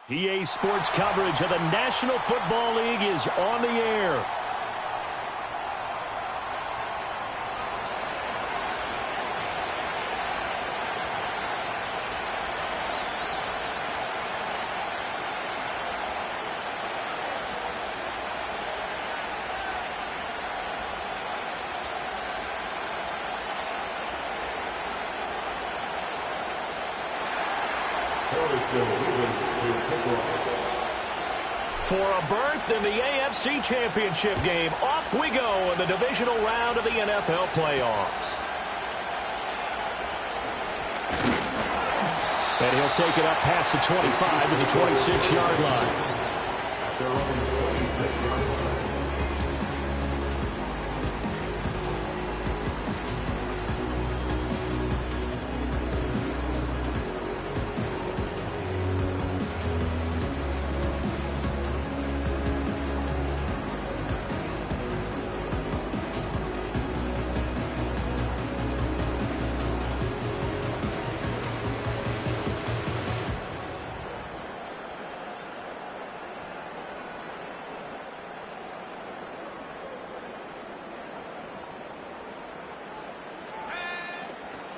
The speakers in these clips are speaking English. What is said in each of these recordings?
EA Sports coverage of the National Football League is on the air. For a berth in the AFC Championship game, off we go in the divisional round of the NFL playoffs. And he'll take it up past the 25 to the 26-yard line.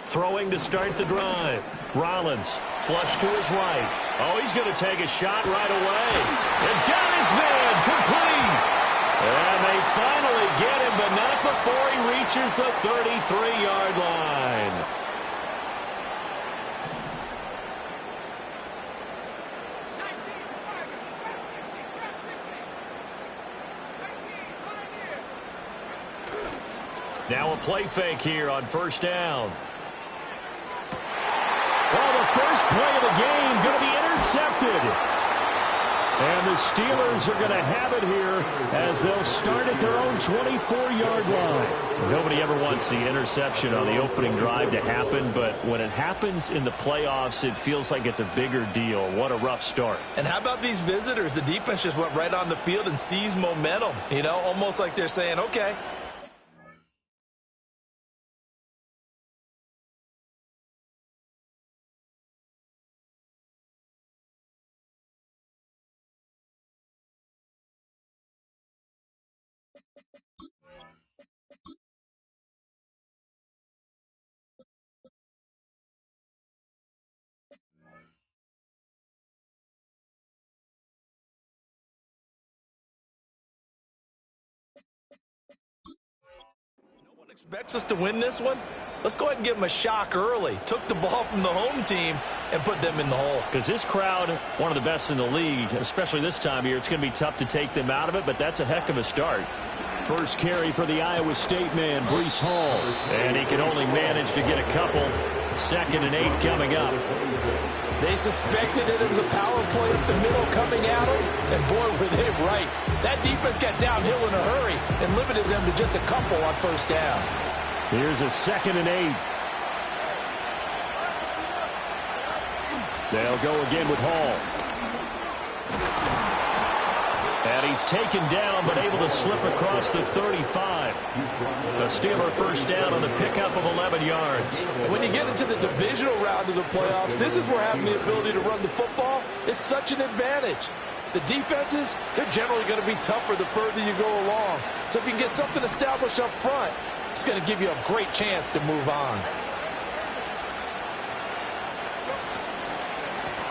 Throwing to start the drive. Rollins, flush to his right. Oh, he's going to take a shot right away. And got his man, complete. And they finally get him, but not before he reaches the 33-yard line. Now a play fake here on first down. Well, the first play of the game going to be intercepted. And the Steelers are going to have it here as they'll start at their own 24-yard line. Nobody ever wants the interception on the opening drive to happen, but when it happens in the playoffs, it feels like it's a bigger deal. What a rough start. And how about these visitors? The defense just went right on the field and seized momentum. You know, almost like they're saying, okay. Expects us to win this one. Let's go ahead and give them a shock early. Took the ball from the home team and put them in the hole. Because this crowd, one of the best in the league, especially this time of year, it's going to be tough to take them out of it, but that's a heck of a start. First carry for the Iowa State man, Breece Hall. And he can only manage to get a couple. 2nd and 8 coming up. They suspected it was a power play up the middle coming at them, and boy, were they right. That defense got downhill in a hurry and limited them to just a couple on first down. Here's a 2nd and 8. They'll go again with Hall. And he's taken down, but able to slip across the 35. A Steeler first down on the pickup of 11 yards. When you get into the divisional round of the playoffs, this is where having the ability to run the football is such an advantage. The defenses, they're generally going to be tougher the further you go along. So if you can get something established up front, it's going to give you a great chance to move on.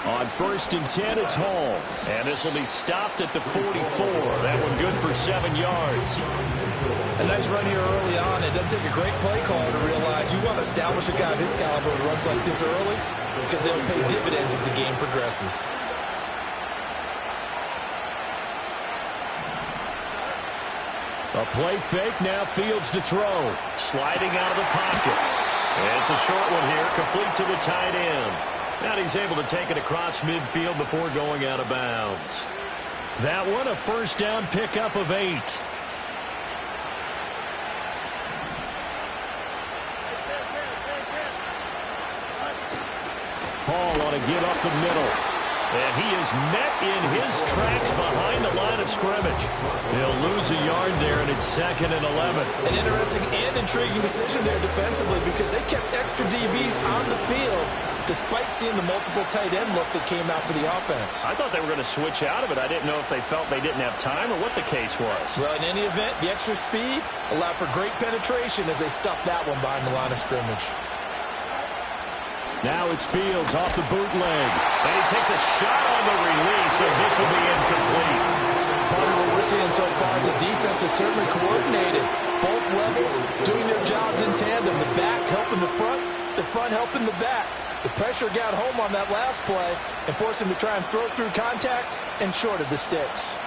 On 1st and 10, it's Hall. And this will be stopped at the 44. That one good for 7 yards. A nice run here early on. It doesn't take a great play caller to realize you want to establish a guy of his caliber who runs like this early because they'll pay dividends as the game progresses. A play fake, now Fields to throw. Sliding out of the pocket. It's a short one here, complete to the tight end. And he's able to take it across midfield before going out of bounds. That one, a first down pickup of 8. Hall on a give up the middle. And he is met in his tracks behind the line of scrimmage. He'll lose a yard there, and it's 2nd and 11. An interesting and intriguing decision there defensively because they kept extra DBs on the field despite seeing the multiple tight end look that came out for the offense. I thought they were going to switch out of it. I didn't know if they felt they didn't have time or what the case was. Well, in any event, the extra speed allowed for great penetration as they stuffed that one behind the line of scrimmage. Now it's Fields off the bootleg. And he takes a shot on the release as this will be incomplete. Part of what we're seeing so far is the defense is certainly coordinated. Both levels doing their jobs in tandem. The back helping the front helping the back. The pressure got home on that last play and forced him to try and throw through contact and short of the sticks.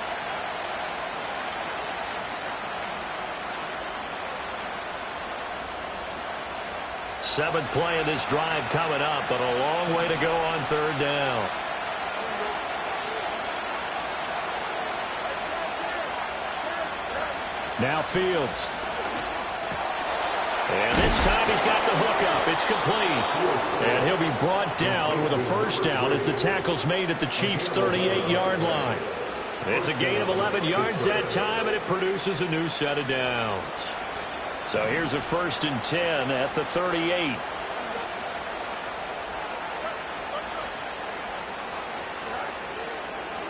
Seventh play of this drive coming up, but a long way to go on third down. Now Fields. And this time he's got the hook up. It's complete. And he'll be brought down with a first down as the tackle's made at the Chiefs' 38-yard line. It's a gain of 11 yards that time, and it produces a new set of downs. So here's a 1st and 10 at the 38.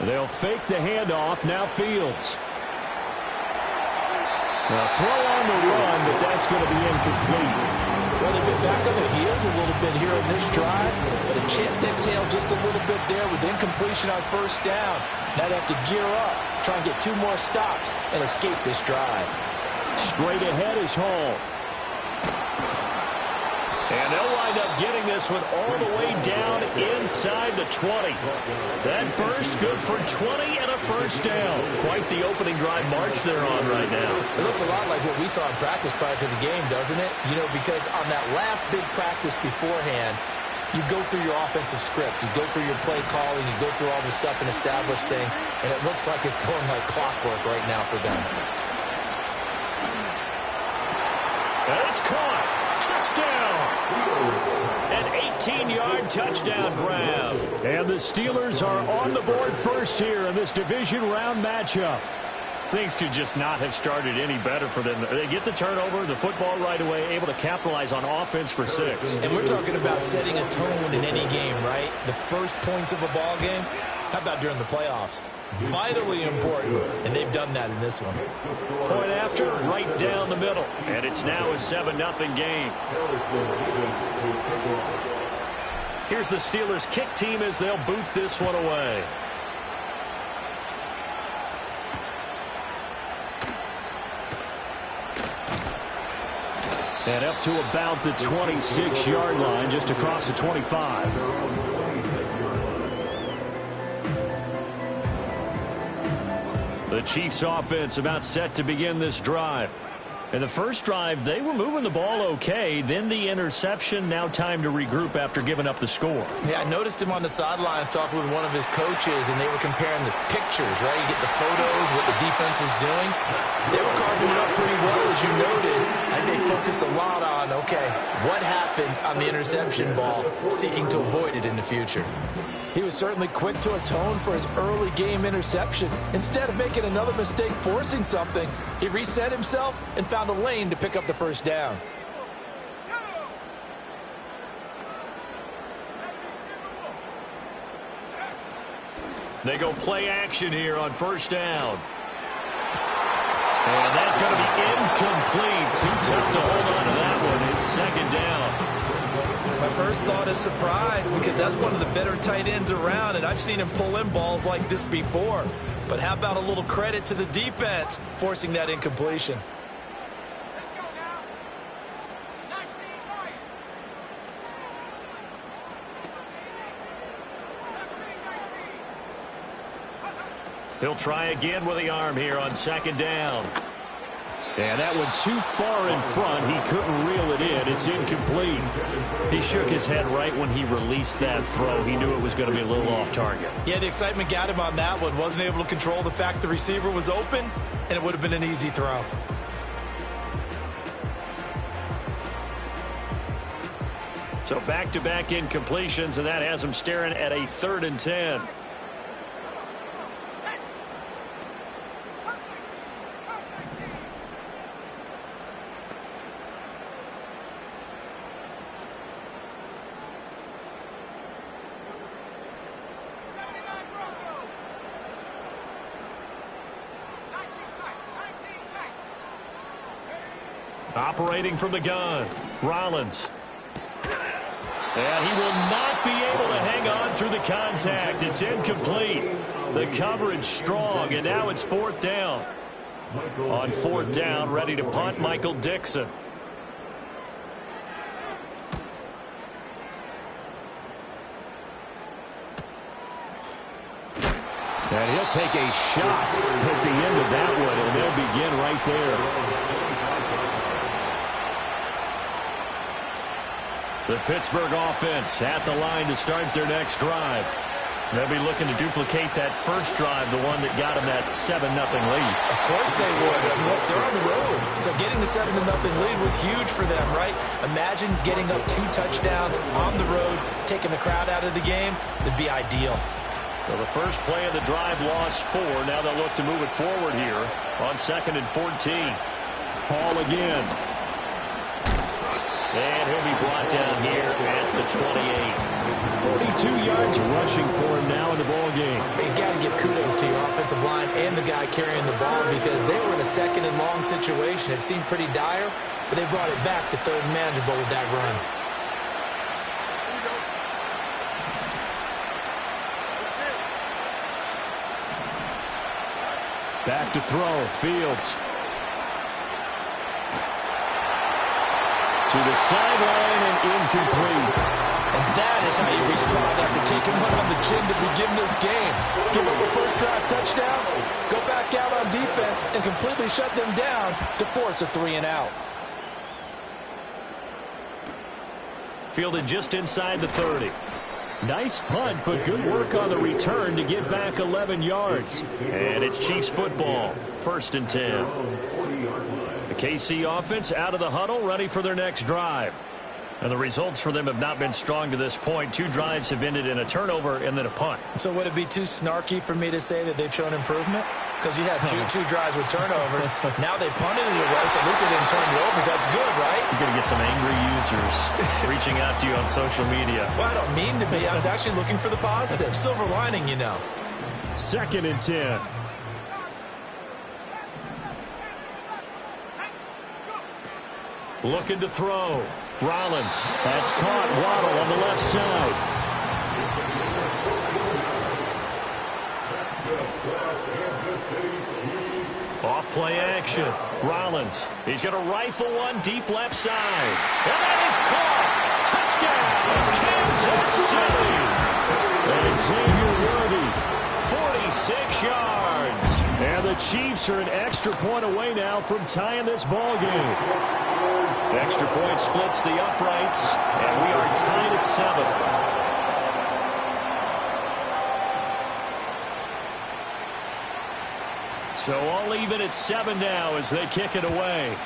They'll fake the handoff. Now Fields. Now throw on the run, but that's going to be incomplete. Well, they've been back on their heels a little bit here in this drive, but a chance to exhale just a little bit there with incompletion on first down. Now they have to gear up, try and get 2 more stops, and escape this drive. Straight ahead is Hall. And they'll wind up getting this one all the way down inside the 20. That burst good for 20 and a first down. Quite the opening drive march they're on right now. It looks a lot like what we saw in practice prior to the game, doesn't it? You know, because on that last big practice beforehand, you go through your offensive script. You go through your play calling. You go through all the stuff and establish things. And it looks like it's going like clockwork right now for them. And it's caught. Touchdown. An 18-yard touchdown grab. And the Steelers are on the board first here in this division round matchup. Things could just not have started any better for them. They get the turnover, the football right away, able to capitalize on offense for 6. And we're talking about setting a tone in any game, right? The first points of a ball game. How about during the playoffs? Vitally important, and they've done that in this one. Point after, right down the middle. And it's now a 7-0 game. Here's the Steelers kick team as they'll boot this one away. And up to about the 26-yard line, just across the 25. The Chiefs offense about set to begin this drive. In the first drive, they were moving the ball okay. Then the interception. Now time to regroup after giving up the score. Yeah, I noticed him on the sidelines talking with one of his coaches, and they were comparing the pictures, right? You get the photos, what the defense was doing. They were carving it up pretty well, as you noted. And they focused a lot on, okay, what happened on the interception ball, seeking to avoid it in the future. He was certainly quick to atone for his early game interception. Instead of making another mistake forcing something, he reset himself and found a lane to pick up the first down. They go play action here on first down. And that's going to be incomplete. Too tough to hold on to that one. It's second down. My first thought is surprise, because that's one of the better tight ends around, and I've seen him pull in balls like this before. But how about a little credit to the defense forcing that incompletion? He'll try again with the arm here on second down. And that one too far in front. He couldn't reel it in. It's incomplete. He shook his head right when he released that throw. He knew it was going to be a little off target. Yeah, the excitement got him on that one. Wasn't able to control the fact the receiver was open, and it would have been an easy throw. So back-to-back incompletions, and that has him staring at a 3rd and 10. Operating from the gun, Rollins. And he will not be able to hang on through the contact. It's incomplete. The coverage strong, and now it's 4th down. On 4th down, ready to punt, Michael Dixon. And he'll take a shot at the end of that one, and they'll begin right there. The Pittsburgh offense at the line to start their next drive. They'll be looking to duplicate that first drive, the one that got them that 7-0 lead. Of course they would. Look, they're on the road. So getting the 7-0 lead was huge for them, right? Imagine getting up 2 touchdowns on the road, taking the crowd out of the game. That'd be ideal. So the first play of the drive lost 4. Now they'll look to move it forward here on 2nd and 14. Hall again. And he'll be brought down here at the 28. 42 yards rushing for him now in the ball game. You got to give kudos to your offensive line and the guy carrying the ball because they were in a 2nd and long situation. It seemed pretty dire, but they brought it back to 3rd and manageable with that run. Back to throw, Fields. To the sideline and incomplete. And that is how you respond after taking one on the chin to begin this game. Give up a first drive touchdown, go back out on defense, and completely shut them down to force a 3-and-out. Fielded just inside the 30. Nice punt, but good work on the return to get back 11 yards. And it's Chiefs football, 1st and 10. The KC offense out of the huddle, ready for their next drive. And the results for them have not been strong to this point. 2 drives have ended in a turnover and then a punt. So would it be too snarky for me to say that they've shown improvement? Because you had two drives with turnovers. Now they punted it away, so at least they didn't turn it over. That's good, right? You're going to get some angry users reaching out to you on social media. Well, I don't mean to be. I was actually looking for the positive. Silver lining, you know. 2nd and 10. Looking to throw. Rollins. That's caught. Waddle on the left side. Off play action. Rollins. He's going to rifle one deep left side. And that is caught. Touchdown, Kansas City. And Xavier Worthy, 46 yards. And the Chiefs are an extra point away now from tying this ball game. Extra point splits the uprights, and we are tied at 7. So all even at 7 now as they kick it away.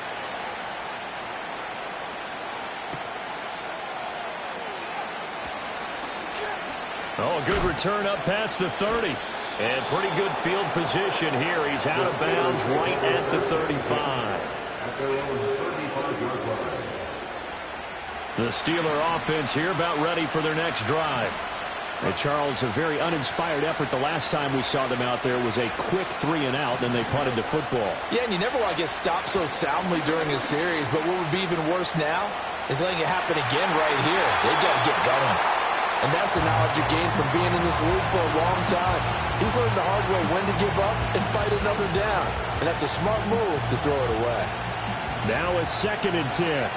Oh, a good return up past the 30. And pretty good field position here. He's out of bounds right at the 35. The Steeler offense here about ready for their next drive. And Charles, a very uninspired effort. The last time we saw them out there was a quick 3-and-out, then they punted the football. Yeah, and you never want to get stopped so soundly during a series, but what would be even worse now is letting it happen again right here. They've got to get going. And that's the knowledge you gain from being in this league for a long time. He's learned the hard way when to give up and fight another down. And that's a smart move to throw it away. Now a 2nd and 10.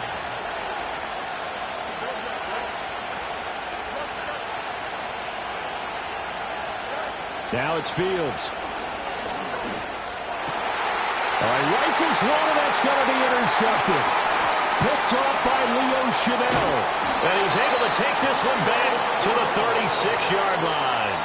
Now it's Fields. Rifles one, and that's going to be intercepted. Picked off by Leo Chanel. And he's able to take this one back to the 36-yard line.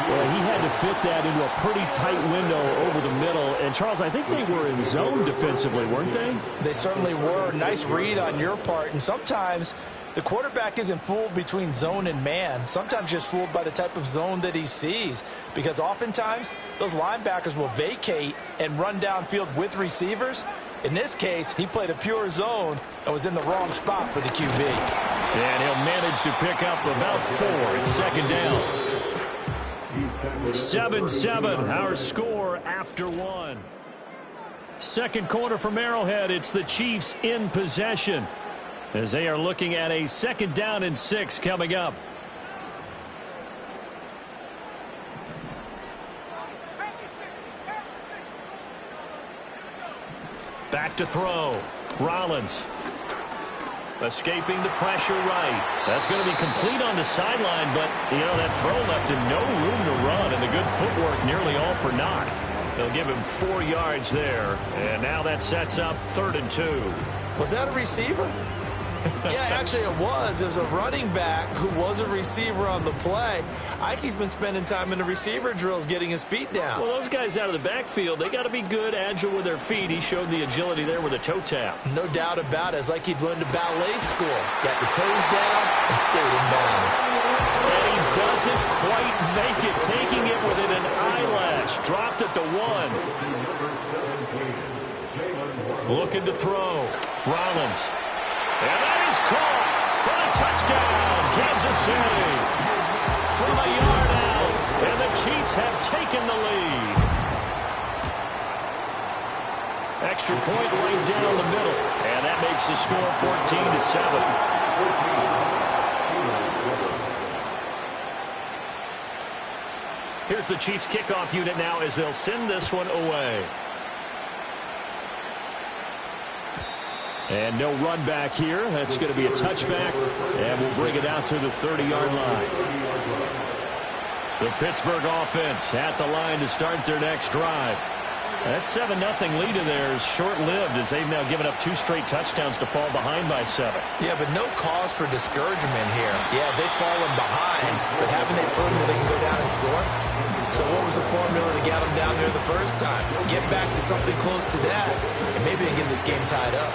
Well, he had to fit that into a pretty tight window over the middle. And, Charles, I think they were in zone defensively, weren't they? They certainly were. Nice read on your part. And sometimes the quarterback isn't fooled between zone and man. Sometimes just fooled by the type of zone that he sees. Because oftentimes those linebackers will vacate and run downfield with receivers. In this case, he played a pure zone and was in the wrong spot for the QB. And he'll manage to pick up about 4. It's 2nd down. 7-7, our score after 1. Second quarter from Arrowhead. It's the Chiefs in possession as they are looking at a 2nd down and 6 coming up. Back to throw. Rollins. Escaping the pressure right. That's going to be complete on the sideline, but, that throw left him no room to run, and the good footwork nearly all for naught. They'll give him 4 yards there, and now that sets up 3rd and 2. Was that a receiver? Yeah, actually it was. It was a running back who was a receiver on the play. Ike's been spending time in the receiver drills getting his feet down. Well, those guys out of the backfield, they got to be good, agile with their feet. He showed the agility there with a toe tap. No doubt about it. It's like he'd learned to ballet school. Got the toes down and stayed in bounds. And he doesn't quite make it, taking it within an eyelash. Dropped at the 1. Looking to throw. Rollins. And that is caught for a touchdown, Kansas City. From a yard out, and the Chiefs have taken the lead. Extra point right down the middle, and that makes the score 14-7. Here's the Chiefs kickoff unit now as they'll send this one away. And no run back here. That's going to be a touchback, and we'll bring it out to the 30-yard line. The Pittsburgh offense at the line to start their next drive. That 7-0 lead of theirs short-lived as they've now given up 2 straight touchdowns to fall behind by 7. Yeah, but no cause for discouragement here. Yeah, they've fallen behind, but haven't they proven that they can go down and score? So what was the formula to get them down there the first time? Get back to something close to that, and maybe they can get this game tied up.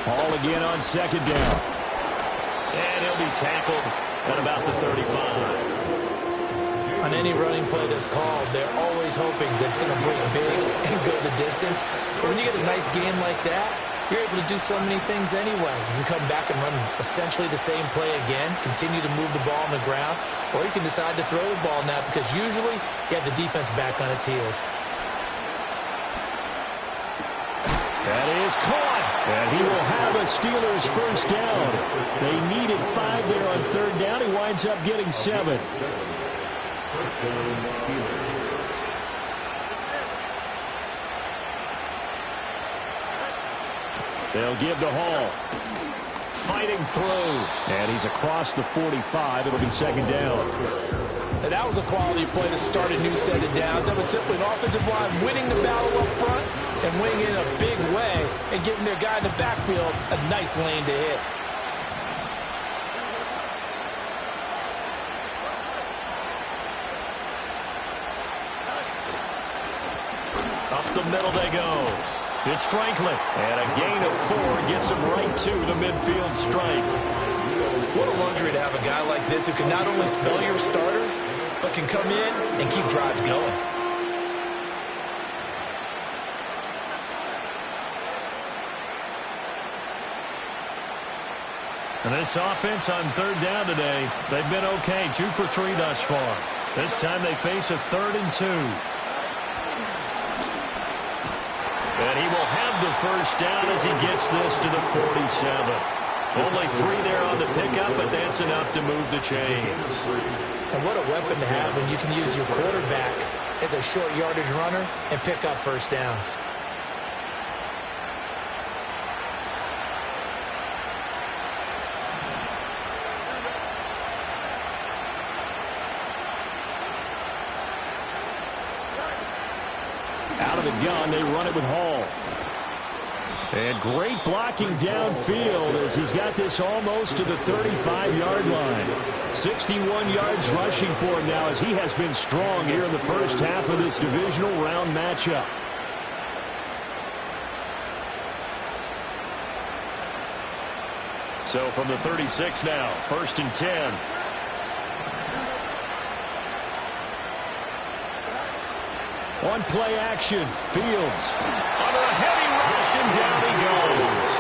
Ball again on 2nd down. And he'll be tackled at about the 35. On any running play that's called, they're always hoping that it's going to break big and go the distance. But when you get a nice game like that, you're able to do so many things anyway. You can come back and run essentially the same play again, continue to move the ball on the ground, or you can decide to throw the ball now because usually you have the defense back on its heels. That is caught, and he will have a Steelers first down. They needed 5 there on 3rd down. He winds up getting 7. They'll give to Hall. Fighting through. And he's across the 45. It'll be 2nd down. And that was a quality play to start a new set of downs. That was simply an offensive line winning the battle up front and winning in a big way and giving their guy in the backfield a nice lane to hit. Up the middle they go. It's Franklin, and a gain of 4 gets him right to the midfield stripe. What a luxury to have a guy like this who can not only spell your starter, but can come in and keep drives going. And this offense on 3rd down today, they've been okay, 2 for 3 thus far. This time they face a 3rd and 2. And he will have the first down as he gets this to the 47. Only 3 there on the pickup, but that's enough to move the chains. And what a weapon to have when you can use your quarterback as a short yardage runner and pick up first downs. Out of the gun, they run it with Hall. And great blocking downfield as he's got this almost to the 35-yard line. 61 yards rushing for him now as he has been strong here in the first half of this divisional round matchup. So from the 36 now, 1st and 10. On play action, Fields under a heavy rush, and down he goes.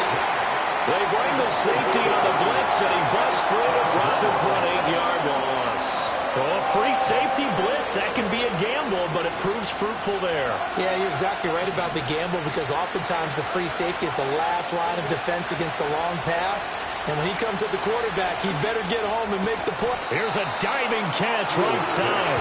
They bring the safety on the blitz, and he busts through to drop him for an 8-yard loss. Oh, free safety blitz, that can be a gamble, but it proves fruitful there. Yeah, you're exactly right about the gamble because oftentimes the free safety is the last line of defense against a long pass. And when he comes at the quarterback, he better get home and make the play. Here's a diving catch right side.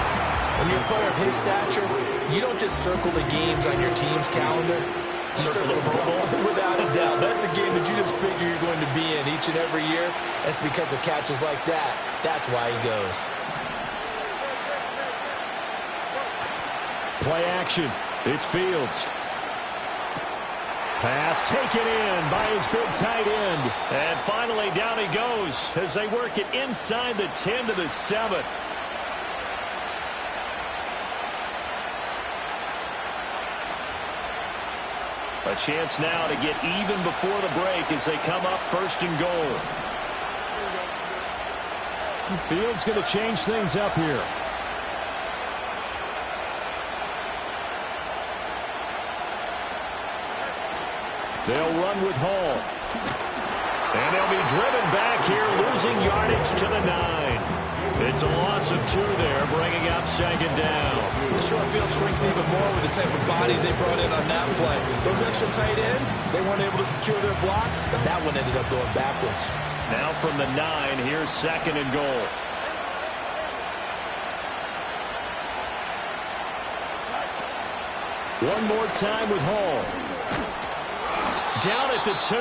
When you're a player of his stature, you don't just circle the games on your team's calendar. You circle them all. Without a doubt. That's a game that you just figure you're going to be in each and every year. It's because of catches like that. That's why he goes. Play action. It's Fields. Pass taken in by his big tight end. And finally down he goes as they work it inside the 10 to the 7. A chance now to get even before the break as they come up 1st and goal. Fields going to change things up here. They'll run with Hall. And they'll be driven back here, losing yardage to the 9. It's a loss of 2 there, bringing up 2nd down. The short field shrinks even more with the type of bodies they brought in on that play. Those extra tight ends, they weren't able to secure their blocks, and that one ended up going backwards. Now from the 9, here's 2nd and goal. One more time with Hall. Down at the 2.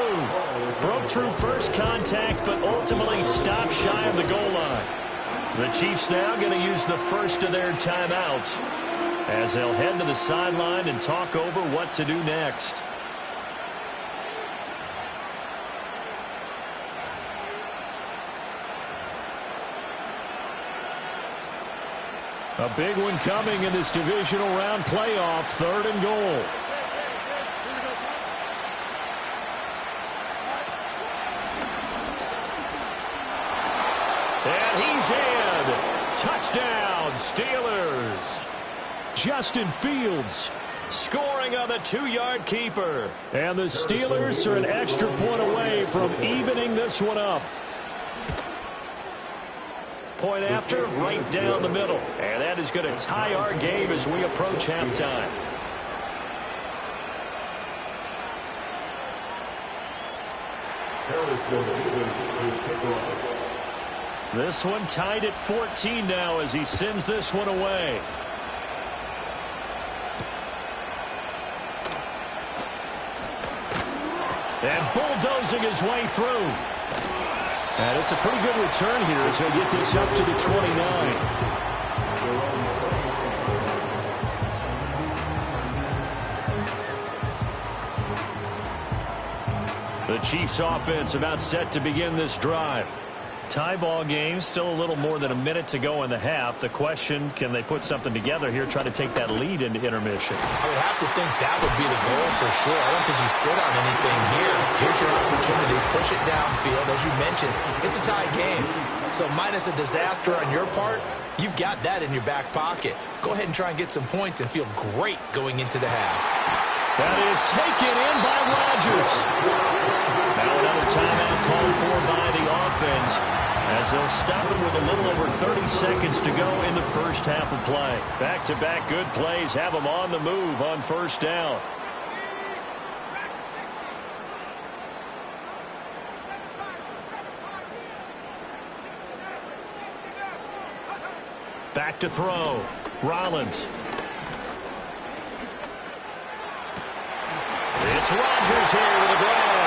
Broke through first contact, but ultimately stopped shy of the goal line. The Chiefs now going to use the first of their timeouts as they'll head to the sideline and talk over what to do next. A big one coming in this divisional round playoff, 3rd and goal. And he's in. Touchdown, Steelers. Justin Fields scoring on the 2-yard keeper. And the Steelers are an extra point away from evening this one up. Point after, right down the middle. And that is going to tie our game as we approach halftime. This one tied at 14 now as he sends this one away. And bulldozing his way through. And it's a pretty good return here as he'll get this up to the 29. The Chiefs offense about set to begin this drive. Tie ball game, still a little more than a minute to go in the half. The question, can they put something together here, try to take that lead into intermission? I would have to think that would be the goal for sure. I don't think you sit on anything here. Here's your opportunity. Push it downfield. As you mentioned, it's a tie game. So minus a disaster on your part, you've got that in your back pocket. Go ahead and try and get some points and feel great going into the half. That is taken in by Rodgers. Now another timeout called for by the offense as they'll stop it with a little over 30 seconds to go in the first half of play. Back-to-back good plays have them on the move on 1st down. Back to throw. Rollins. It's Rodgers here with the ground.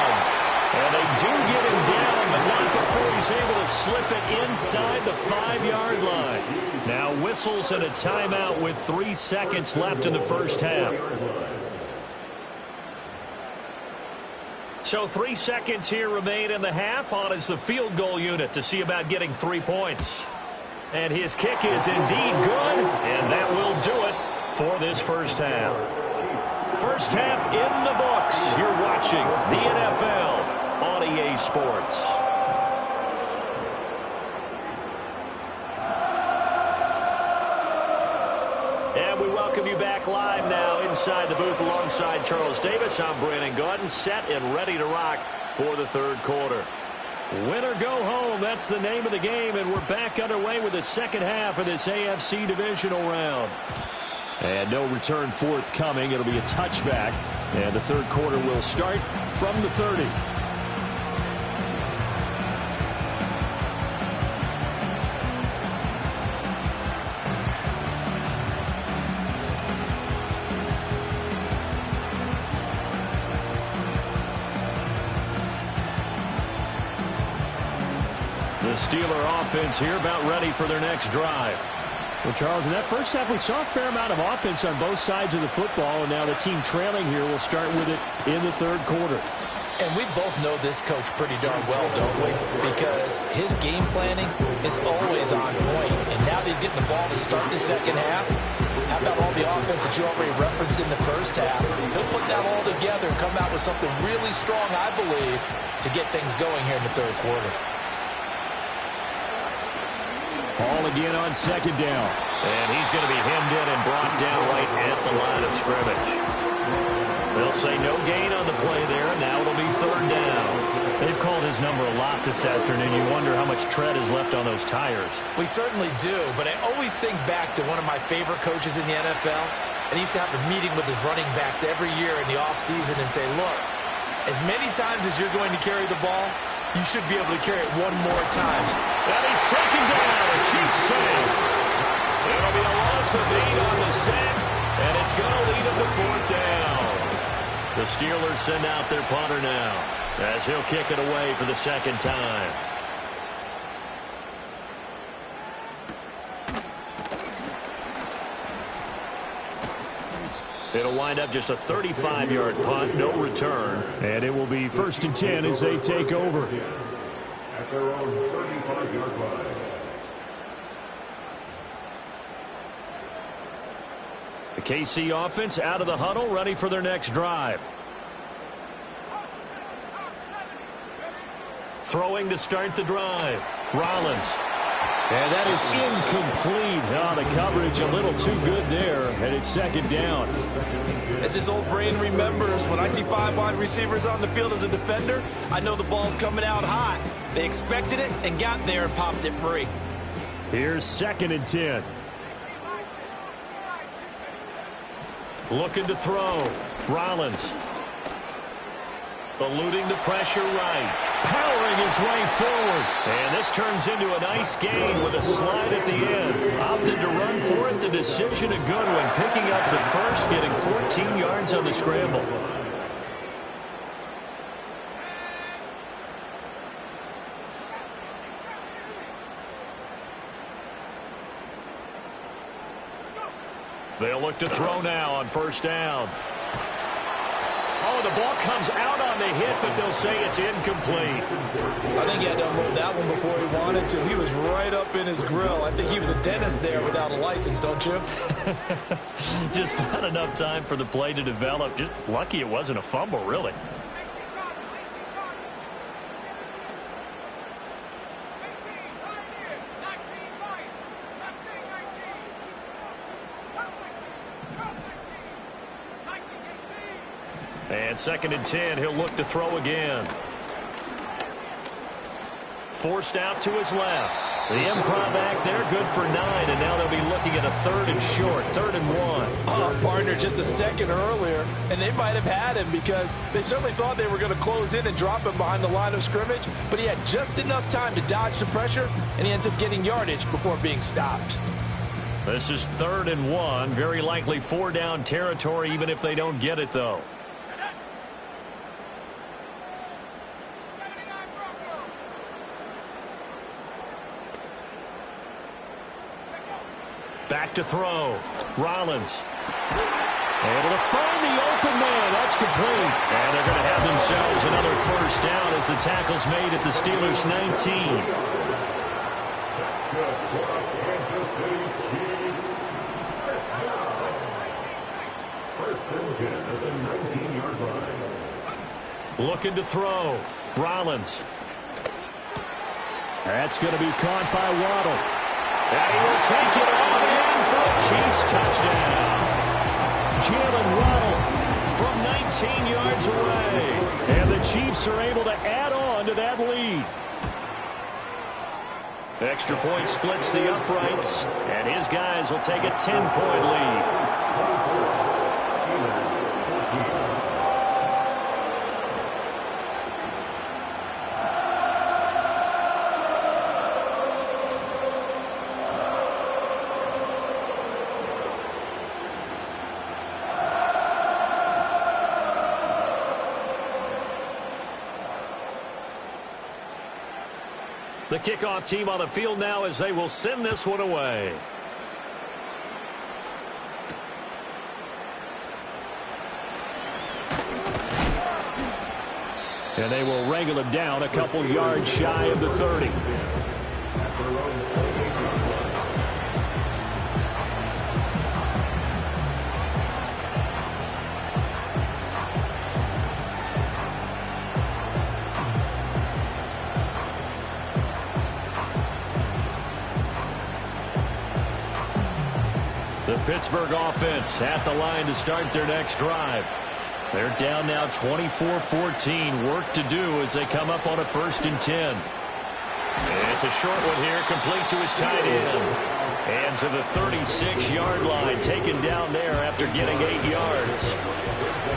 And they do get him down, but not before he's able to slip it inside the 5-yard line. Now whistles and a timeout with 3 seconds left in the first half. So 3 seconds here remain in the half. On is the field goal unit to see about getting 3 points. And his kick is indeed good, and that will do it for this first half. First half in the books. You're watching the NFL on EA Sports. And we welcome you back live now inside the booth alongside Charles Davis. I'm Brandon Gordon, set and ready to rock for the 3rd quarter. Win or go home, that's the name of the game, and we're back underway with the second half of this AFC divisional round. And no return forthcoming. It'll be a touchback, and the third quarter will start from the 30. The Steeler offense here about ready for their next drive. Well, Charles, in that first half, we saw a fair amount of offense on both sides of the football, and now the team trailing here will start with it in the third quarter. And we both know this coach pretty darn well, don't we? Because his game planning is always on point, and now that he's getting the ball to start the second half, how about all the offense that you already referenced in the first half? He'll put that all together and come out with something really strong, I believe, to get things going here in the third quarter. Ball again on second down. And he's going to be hemmed in and brought down right at the line of scrimmage. They'll say no gain on the play there, and now it'll be third down. They've called his number a lot this afternoon. You wonder how much tread is left on those tires. We certainly do, but I always think back to one of my favorite coaches in the NFL, and he used to have a meeting with his running backs every year in the offseason and say, look, as many times as you're going to carry the ball, you should be able to carry it one more time. And he's taken down. A Chiefs sack. It'll be a loss of 8 on the sack, and it's going to lead him to fourth down. The Steelers send out their punter now, as he'll kick it away for the second time. It'll wind up just a 35-yard punt, no return. And it will be 1st and 10 as they take over. At their own 35-yard line. The KC offense out of the huddle, ready for their next drive. Throwing to start the drive. Rollins. And that is incomplete. Oh, the coverage a little too good there, and it's second down. As his old brain remembers, when I see 5 wide receivers on the field as a defender, I know the ball's coming out hot. They expected it and got there and popped it free. Here's 2nd and 10. Looking to throw. Rollins. Eluding the pressure right. Powering his way forward. And this turns into a nice gain with a slide at the end. Opted to run for it. The decision a good one. Picking up the first, getting 14 yards on the scramble. They'll look to throw now on first down. Oh, the ball comes out on the hit, but they'll say it's incomplete. I think he had to unload that one before he wanted to. He was right up in his grill. I think he was a dentist there without a license, don't you? Just not enough time for the play to develop. Just lucky it wasn't a fumble, really. And 2nd and 10, he'll look to throw again. Forced out to his left. The improv act there, good for 9, and now they'll be looking at a 3rd and short, 3rd and 1. Oh, partner, just a second earlier, and they might have had him because they certainly thought they were going to close in and drop him behind the line of scrimmage, but he had just enough time to dodge the pressure, and he ends up getting yardage before being stopped. This is 3rd and 1, very likely 4-down territory, even if they don't get it, though. Back to throw. Rollins. Able to find the open man. That's complete. And they're going to have themselves another first down as the tackle's made at the Steelers' 19. Looking to throw. Rollins. That's going to be caught by Waddle. And he will take it all in for a Chiefs touchdown. Jalen Waddle from 19 yards away. And the Chiefs are able to add on to that lead. Extra point splits the uprights, and his guys will take a 10-point lead. The kickoff team on the field now as they will send this one away. And they will wrangle him down a couple yards shy of the 30. The Pittsburgh offense at the line to start their next drive. They're down now 24-14. Work to do as they come up on a 1st and 10. It's a short one here, complete to his tight end. And to the 36-yard line, taken down there after getting 8 yards.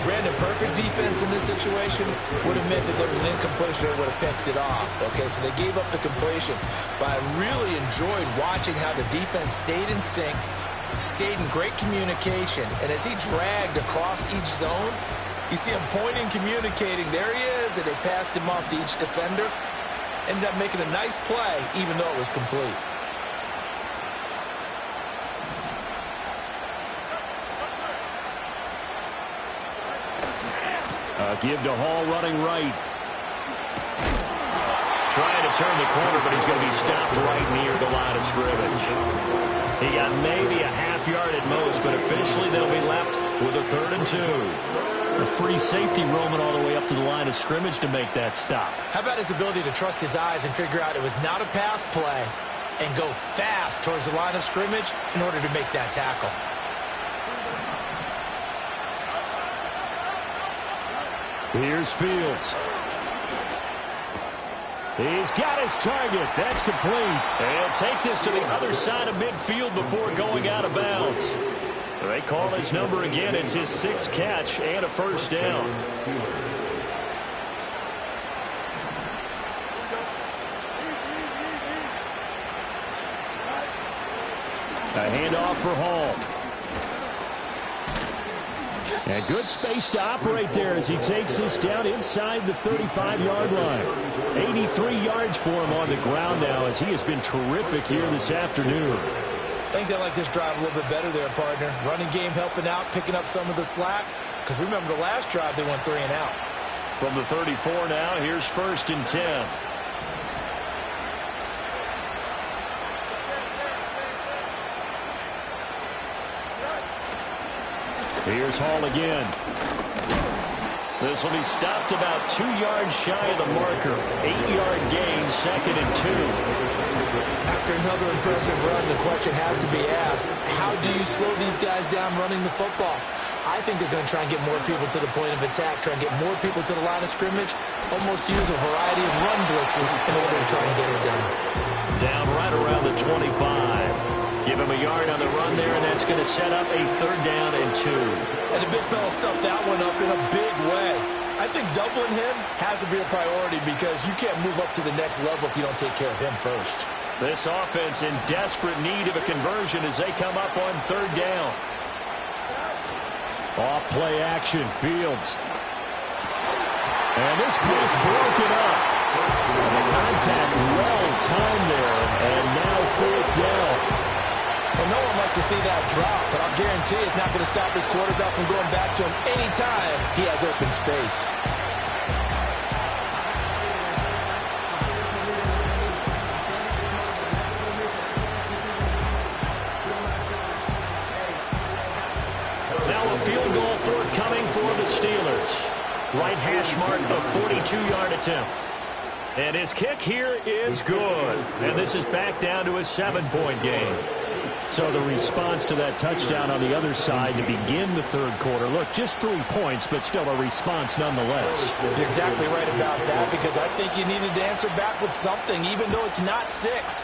Brandon, perfect defense in this situation would have meant that there was an incompletion that would have picked it off. Okay, so they gave up the completion. But I really enjoyed watching how the defense stayed in sync, stayed in great communication, and as he dragged across each zone, you see him pointing, communicating. There he is, and they passed him off to each defender. Ended up making a nice play, even though it was complete. Give to Hall running right. Trying to turn the corner, but he's going to be stopped right near the line of scrimmage. He got maybe a half yard at most, but officially they'll be left with a 3rd and 2. A free safety roaming all the way up to the line of scrimmage to make that stop. How about his ability to trust his eyes and figure out it was not a pass play and go fast towards the line of scrimmage in order to make that tackle? Here's Fields. He's got his target. That's complete. And he'll take this to the other side of midfield before going out of bounds. They call his number again. It's his 6th catch and a 1st down. A handoff for Hall. And good space to operate there as he takes this down inside the 35-yard line. 83 yards for him on the ground now as he has been terrific here this afternoon. I think they like this drive a little bit better there, partner. Running game helping out, picking up some of the slack. Because remember the last drive, they went 3 and out. From the 34 now, here's 1st and 10. Here's Hall again. This will be stopped about 2 yards shy of the marker. 8-yard gain, 2nd and 2. After another impressive run, the question has to be asked, how do you slow these guys down running the football? I think they're going to try and get more people to the point of attack, try and get more people to the line of scrimmage, almost use a variety of run blitzes in order to try and get it done. Down right around the 25. Give him a yard on the run there, and that's going to set up a 3rd down and 2. And the big fella stuffed that one up in a big way. I think doubling him has to be a priority because you can't move up to the next level if you don't take care of him first. This offense in desperate need of a conversion as they come up on 3rd down. Off play action, Fields. And this play's broken up. And the contact well timed there, and now 4th down. Well, no one likes to see that drop, but I'll guarantee it's not going to stop his quarterback from going back to him anytime he has open space. Now a field goal forthcoming for the Steelers. Right hash mark, a 42-yard attempt. And his kick here is good. And this is back down to a 7-point game. So the response to that touchdown on the other side to begin the 3rd quarter. Look, just 3 points, but still a response nonetheless. You're exactly right about that because I think you needed to answer back with something, even though it's not 6.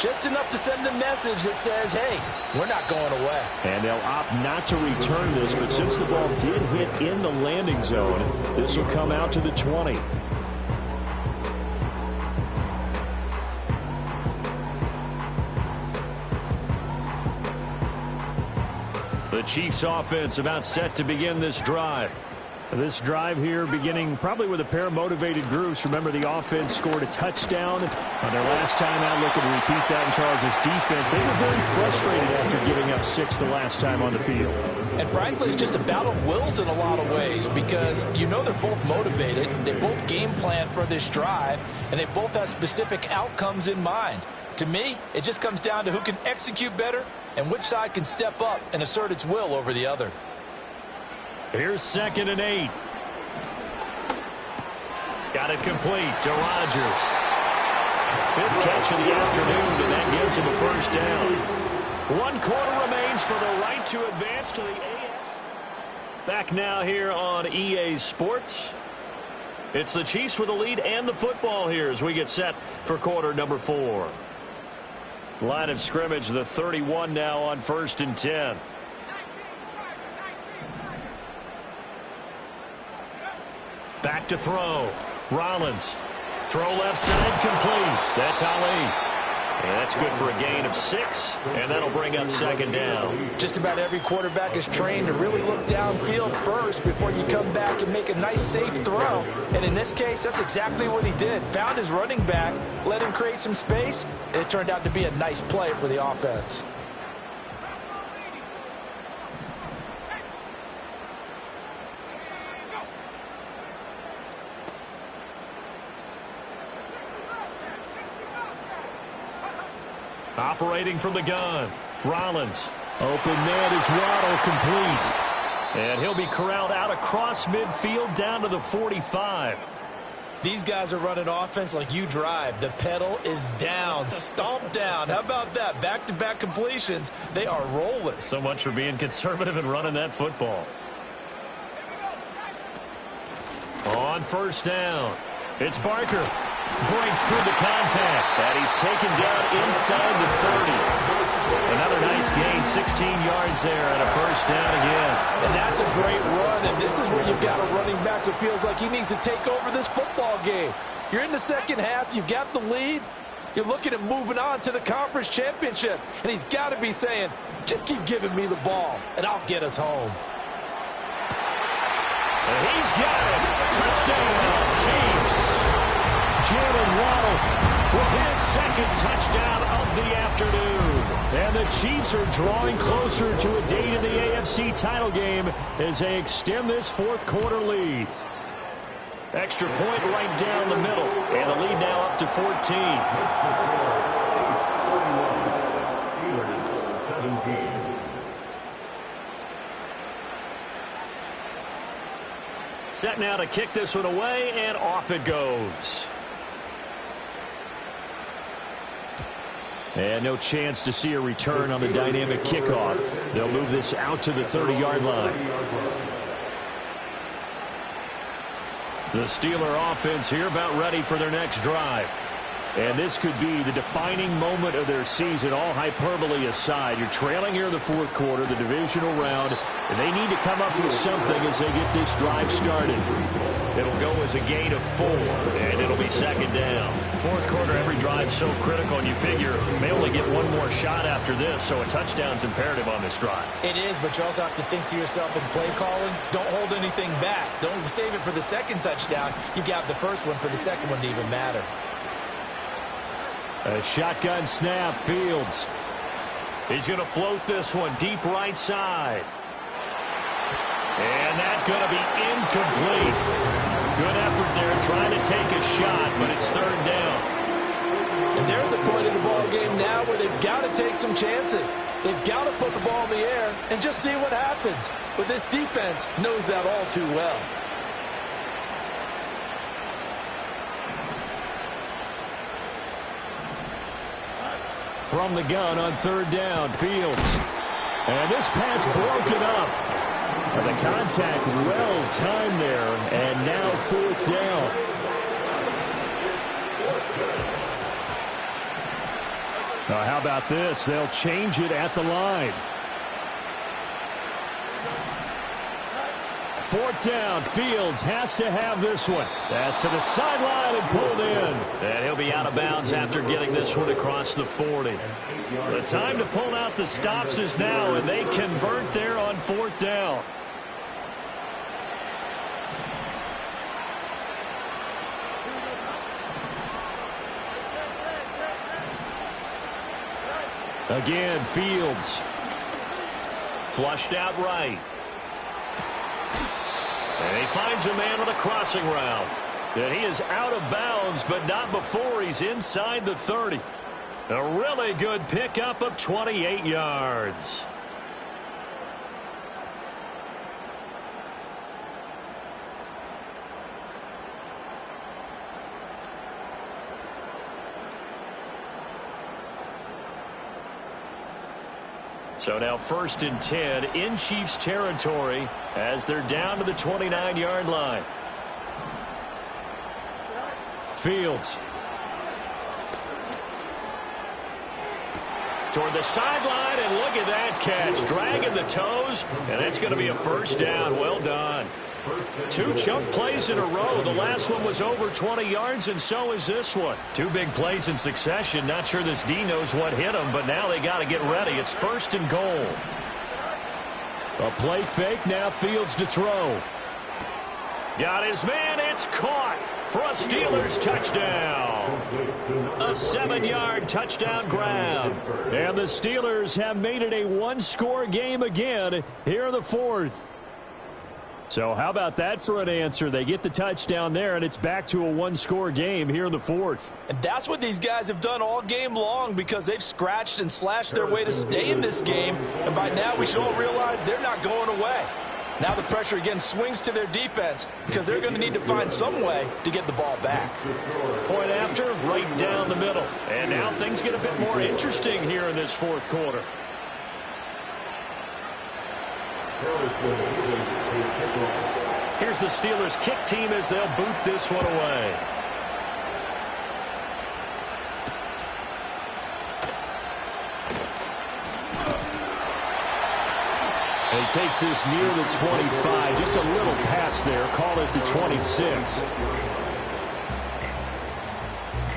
Just enough to send a message that says, hey, we're not going away. And they'll opt not to return this, but since the ball did hit in the landing zone, this will come out to the 20. The Chiefs offense about set to begin this drive. This drive here beginning probably with a pair of motivated groups. Remember, the offense scored a touchdown on their last time out. Looking to repeat that in Charles' defense. They were very frustrated after giving up 6 the last time on the field. And frankly, it's just a battle of wills in a lot of ways because you know they're both motivated. They both game plan for this drive, and they both have specific outcomes in mind. To me, it just comes down to who can execute better and which side can step up and assert its will over the other. Here's 2nd and 8. Got it complete to Rodgers. 5th catch of the afternoon, and that gives him a first down. 1 quarter remains for the right to advance to the AFC. Back now here on EA Sports. It's the Chiefs with the lead and the football here as we get set for quarter number 4. Line of scrimmage, the 31 now on 1st and 10. Back to throw. Rollins. Throw left side complete. That's Ali. And that's good for a gain of 6, and that'll bring up 2nd down. Just about every quarterback is trained to really look downfield first before you come back and make a nice, safe throw. And in this case, that's exactly what he did. Found his running back, let him create some space, and it turned out to be a nice play for the offense. Operating from the gun. Rollins. Open man is Waddle, complete. And he'll be corralled out across midfield down to the 45. These guys are running offense like you drive. The pedal is down, stomped down. How about that? Back-to-back completions. They are rolling. So much for being conservative and running that football. On 1st down, it's Barker. Breaks through the contact, and he's taken down inside the 30. Another nice gain, 16 yards there, and a first down again. And that's a great run, and this is where you've got a running back who feels like he needs to take over this football game. You're in the second half, you've got the lead, you're looking at moving on to the conference championship, and he's got to be saying, just keep giving me the ball, and I'll get us home. And he's got it. Touchdown, Chiefs. Jalen Waddle with his 2nd touchdown of the afternoon. And the Chiefs are drawing closer to a date in the AFC title game as they extend this 4th quarter lead. Extra point right down the middle. And the lead now up to 14. Steelers 17. Set now to kick this one away, and off it goes. And no chance to see a return on the dynamic kickoff. They'll move this out to the 30-yard line. The Steeler offense here about ready for their next drive. And this could be the defining moment of their season, all hyperbole aside. You're trailing here in the 4th quarter, the divisional round, and they need to come up with something as they get this drive started. It'll go as a gain of 4, and it'll be 2nd down. 4th quarter, every drive's so critical, and you figure they only get one more shot after this, so a touchdown's imperative on this drive. It is, but you also have to think to yourself in play calling, don't hold anything back. Don't save it for the 2nd touchdown. You got the 1st one for the 2nd one to even matter. A shotgun snap, Fields. He's going to float this one deep right side. And that's going to be incomplete. Good effort there trying to take a shot, but it's 3rd down. And they're at the point of the ball game now where they've got to take some chances. They've got to put the ball in the air and just see what happens. But this defense knows that all too well. From the gun on 3rd down, Fields. And this pass broken up. And the contact well timed there, and now 4th down. How about this? They'll change it at the line. 4th down. Fields has to have this one. Pass to the sideline and pulled in. And he'll be out of bounds after getting this one across the 40. The time to pull out the stops is now, and they convert there on 4th down. Again, Fields. Flushed out right. And he finds a man on a crossing route. And he is out of bounds, but not before he's inside the 30. A really good pickup of 28 yards. So now 1st and 10 in Chiefs territory as they're down to the 29-yard line. Fields. Toward the sideline, and look at that catch. Dragging the toes, and that's going to be a 1st down. Well done. 2 chunk plays in a row. The last one was over 20 yards, and so is this one. 2 big plays in succession. Not sure this D knows what hit him, but now they got to get ready. It's 1st and goal. A play fake. Now Fields to throw. Got his man. It's caught for a Steelers touchdown. A 7-yard touchdown grab. And the Steelers have made it a 1-score game again here in the 4th. So how about that for an answer? They get the touchdown there, and it's back to a 1-score game here in the 4th. And that's what these guys have done all game long, because they've scratched and slashed their way to stay in this game. And by now we should all realize they're not going away. Now the pressure again swings to their defense, because they're going to need to find some way to get the ball back. Point after, right down the middle. And now things get a bit more interesting here in this 4th quarter. Here's the Steelers kick team as they'll boot this one away. And he takes this near the 25, just a little pass there, call it the 26.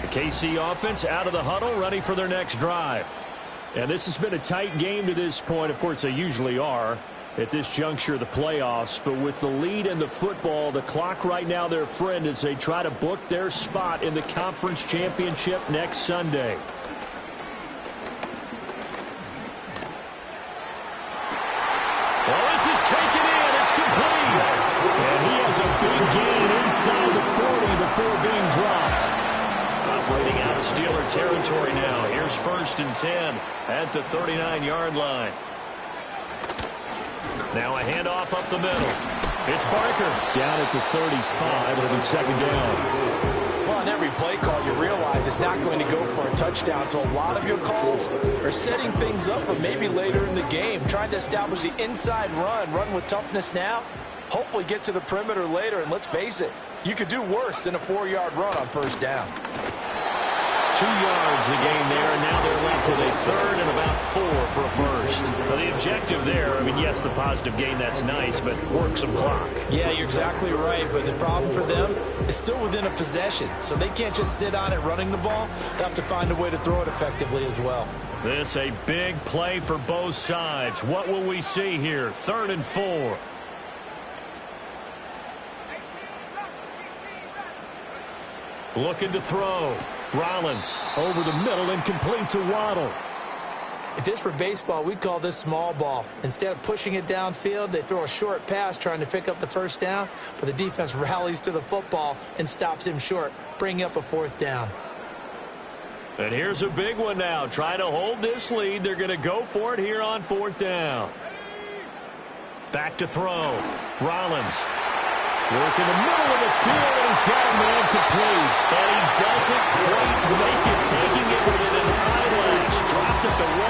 The KC offense out of the huddle, ready for their next drive. And this has been a tight game to this point. Of course, they usually are at this juncture of the playoffs. But with the lead in the football, the clock right now their friend as they try to book their spot in the conference championship next Sunday. Well, this is taken in. It's complete. And he has a big gain inside the 40 before being dropped. Operating out of Steeler territory now. Here's 1st and 10 at the 39-yard line. Now a handoff up the middle. It's Barker down at the 35. It'll be 2nd down. Well, on every play call, you realize it's not going to go for a touchdown. So a lot of your calls are setting things up for maybe later in the game, trying to establish the inside run with toughness now, hopefully get to the perimeter later. And let's face it, you could do worse than a 4-yard run on 1st down. 2 yards the game there, and now they're left with a 3rd and about 4 for a 1st. Well, the objective there, I mean, yes, the positive gain, that's nice, but work some clock. Yeah, you're exactly right, but the problem for them is still within a possession, so they can't just sit on it running the ball. They have to find a way to throw it effectively as well. This a big play for both sides. What will we see here? 3rd and 4. Looking to throw. Rollins over the middle and complete to Waddle. If this were baseball, we'd call this small ball. Instead of pushing it downfield, they throw a short pass trying to pick up the 1st down, but the defense rallies to the football and stops him short, bringing up a 4th down. And here's a big one now. Trying to hold this lead. They're going to go for it here on 4th down. Back to throw. Rollins. Work in the middle of the field, and he's got a man complete. And he doesn't quite make it, taking it within an eyelash. Dropped at the 1.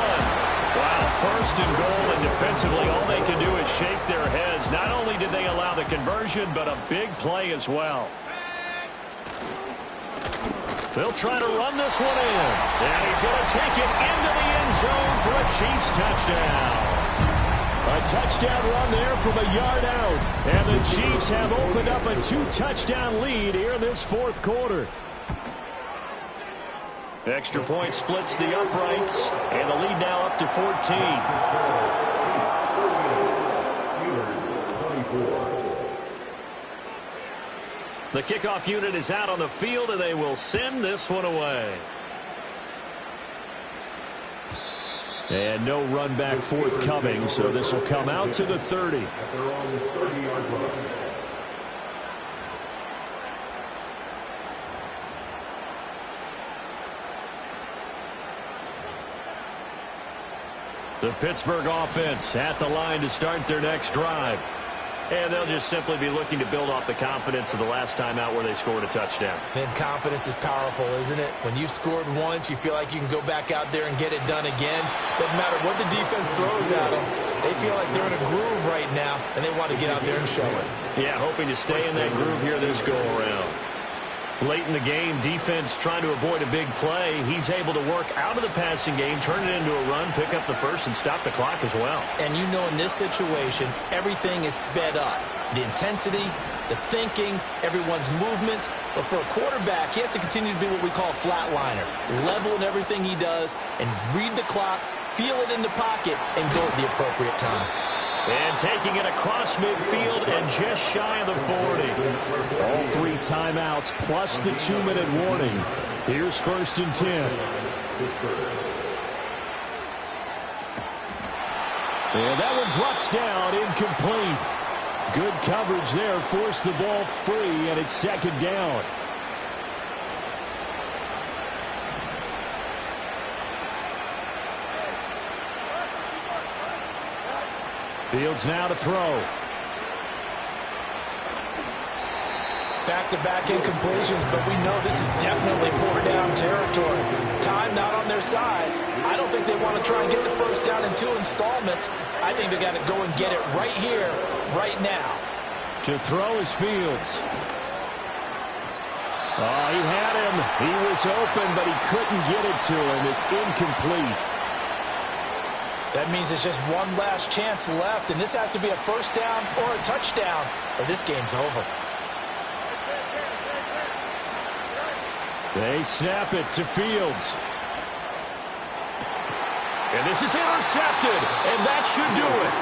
Wow, 1st and goal, and defensively all they can do is shake their heads. Not only did they allow the conversion, but a big play as well. They'll try to run this one in. And he's going to take it into the end zone for a Chiefs touchdown. A touchdown run there from a yard out. And the Chiefs have opened up a 2-touchdown lead here in this fourth quarter. Extra point splits the uprights. And the lead now up to 14. The kickoff unit is out on the field, and they will send this one away. And no run back forthcoming, so this will come out to the 30. At their own 30-yard line. The Pittsburgh offense at the line to start their next drive. And they'll just simply be looking to build off the confidence of the last time out where they scored a touchdown. And confidence is powerful, isn't it? When you've scored once, you feel like you can go back out there and get it done again. Doesn't matter what the defense throws at them. They feel like they're in a groove right now, and they want to get out there and show it. Yeah, hoping to stay in that groove here this go-around. Late in the game, defense trying to avoid a big play. He's able to work out of the passing game, turn it into a run, pick up the first, and stop the clock as well. And you know in this situation, everything is sped up. The intensity, the thinking, everyone's movements. But for a quarterback, he has to continue to be what we call a flatliner. Level in everything he does and read the clock, feel it in the pocket, and go at the appropriate time. And taking it across midfield and just shy of the 40. All 3 timeouts plus the 2-minute warning. Here's 1st and 10. And that one drops down, incomplete. Good coverage there, forced the ball free, and it's 2nd down. Fields now to throw. Back-to-back incompletions, but we know this is definitely 4-down territory. Time not on their side. I don't think they want to try and get the first down in 2 installments. I think they got to go and get it right here, right now. To throw is Fields. Oh, he had him. He was open, but he couldn't get it to him. It's incomplete. That means it's just one last chance left, and this has to be a first down or a touchdown, or this game's over. They snap it to Fields. And this is intercepted, and that should do it.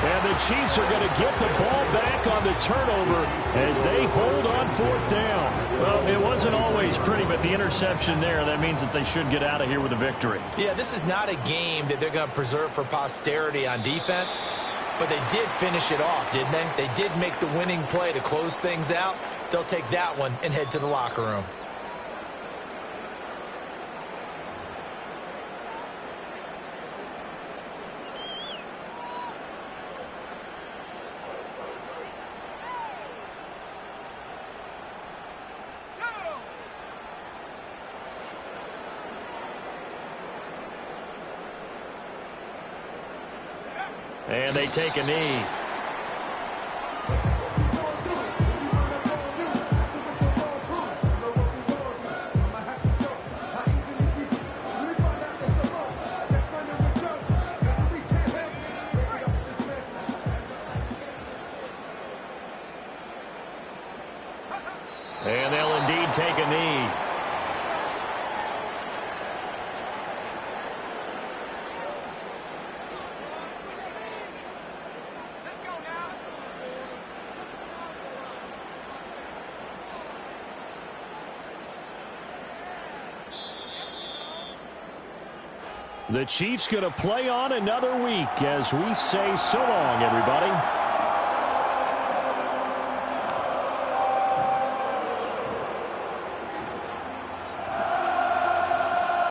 And the Chiefs are going to get the ball back on the turnover as they hold on 4th down. Well, it wasn't always pretty, but the interception there, that means that they should get out of here with a victory. Yeah, this is not a game that they're going to preserve for posterity on defense, but they did finish it off, didn't they? They did make the winning play to close things out. They'll take that one and head to the locker room. And they take a knee. And they'll indeed take a knee. The Chiefs going to play on another week as we say so long, everybody.